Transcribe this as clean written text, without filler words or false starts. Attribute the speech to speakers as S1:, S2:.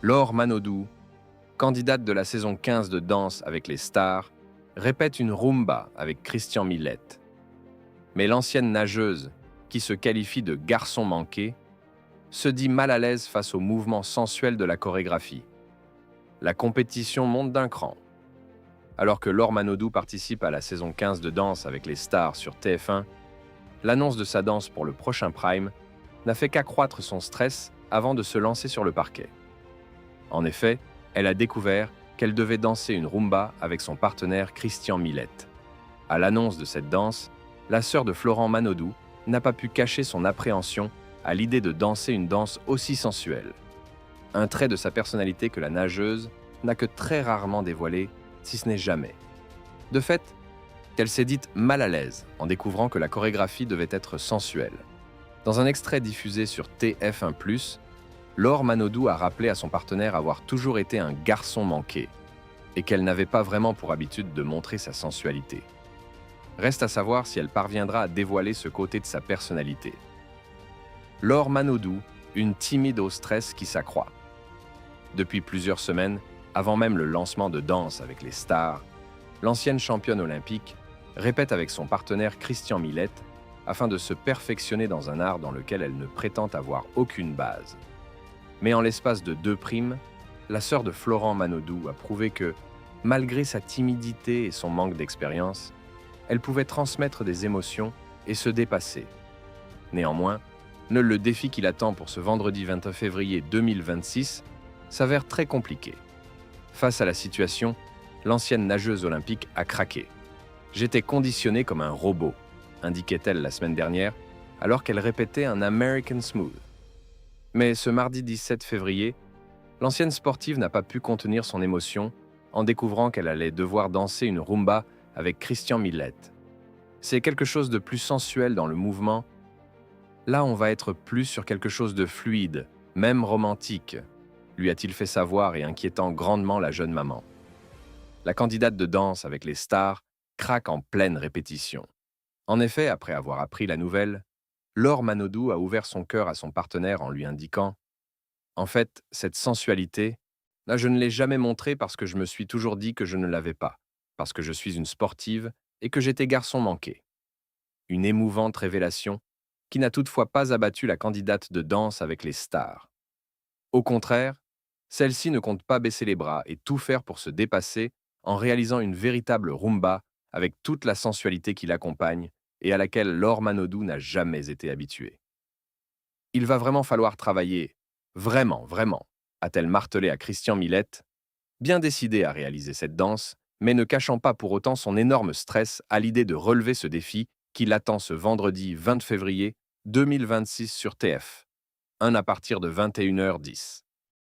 S1: Laure Manodou, candidate de la saison 15 de Danse avec les stars, répète une rumba avec Christian Millette. Mais l'ancienne nageuse, qui se qualifie de garçon manqué, se dit mal à l'aise face au mouvement sensuel de la chorégraphie. La compétition monte d'un cran. Alors que Laure Manodou participe à la saison 15 de Danse avec les stars sur TF1, l'annonce de sa danse pour le prochain Prime n'a fait qu'accroître son stress avant de se lancer sur le parquet. En effet, elle a découvert qu'elle devait danser une rumba avec son partenaire Christian Millette. À l'annonce de cette danse, la sœur de Florent Manodou n'a pas pu cacher son appréhension à l'idée de danser une danse aussi sensuelle. Un trait de sa personnalité que la nageuse n'a que très rarement dévoilé, si ce n'est jamais. De fait, qu'elle s'est dite mal à l'aise en découvrant que la chorégraphie devait être sensuelle. Dans un extrait diffusé sur TF1+, Laure Manodou a rappelé à son partenaire avoir toujours été un garçon manqué et qu'elle n'avait pas vraiment pour habitude de montrer sa sensualité. Reste à savoir si elle parviendra à dévoiler ce côté de sa personnalité. Laure Manodou, une timide au stress qui s'accroît. Depuis plusieurs semaines, avant même le lancement de Danse avec les stars, l'ancienne championne olympique répète avec son partenaire Christian Millette afin de se perfectionner dans un art dans lequel elle ne prétend avoir aucune base. Mais en l'espace de 2 primes, la sœur de Florent Manodou a prouvé que, malgré sa timidité et son manque d'expérience, elle pouvait transmettre des émotions et se dépasser. Néanmoins, le défi qui l'attend pour ce vendredi 21 février 2026 s'avère très compliqué. Face à la situation, l'ancienne nageuse olympique a craqué. « J'étais conditionnée comme un robot », indiquait-elle la semaine dernière, alors qu'elle répétait un American Smooth. Mais ce mardi 17 février, l'ancienne sportive n'a pas pu contenir son émotion en découvrant qu'elle allait devoir danser une rumba avec Christian Millette. C'est quelque chose de plus sensuel dans le mouvement. Là, on va être plus sur quelque chose de fluide, même romantique, lui a-t-il fait savoir et inquiétant grandement la jeune maman. La candidate de Danse avec les stars craque en pleine répétition. En effet, après avoir appris la nouvelle, Laure Manodou a ouvert son cœur à son partenaire en lui indiquant « En fait, cette sensualité, là, je ne l'ai jamais montrée parce que je me suis toujours dit que je ne l'avais pas, parce que je suis une sportive et que j'étais garçon manqué. » Une émouvante révélation qui n'a toutefois pas abattu la candidate de Danse avec les stars. Au contraire, celle-ci ne compte pas baisser les bras et tout faire pour se dépasser en réalisant une véritable rumba avec toute la sensualité qui l'accompagne et à laquelle Laure Manodou n'a jamais été habituée. Il va vraiment falloir travailler, vraiment, vraiment, a-t-elle martelé à Christian Millette, bien décidée à réaliser cette danse, mais ne cachant pas pour autant son énorme stress à l'idée de relever ce défi qui l'attend ce vendredi 20 février 2026 sur TF1 à partir de 21h10.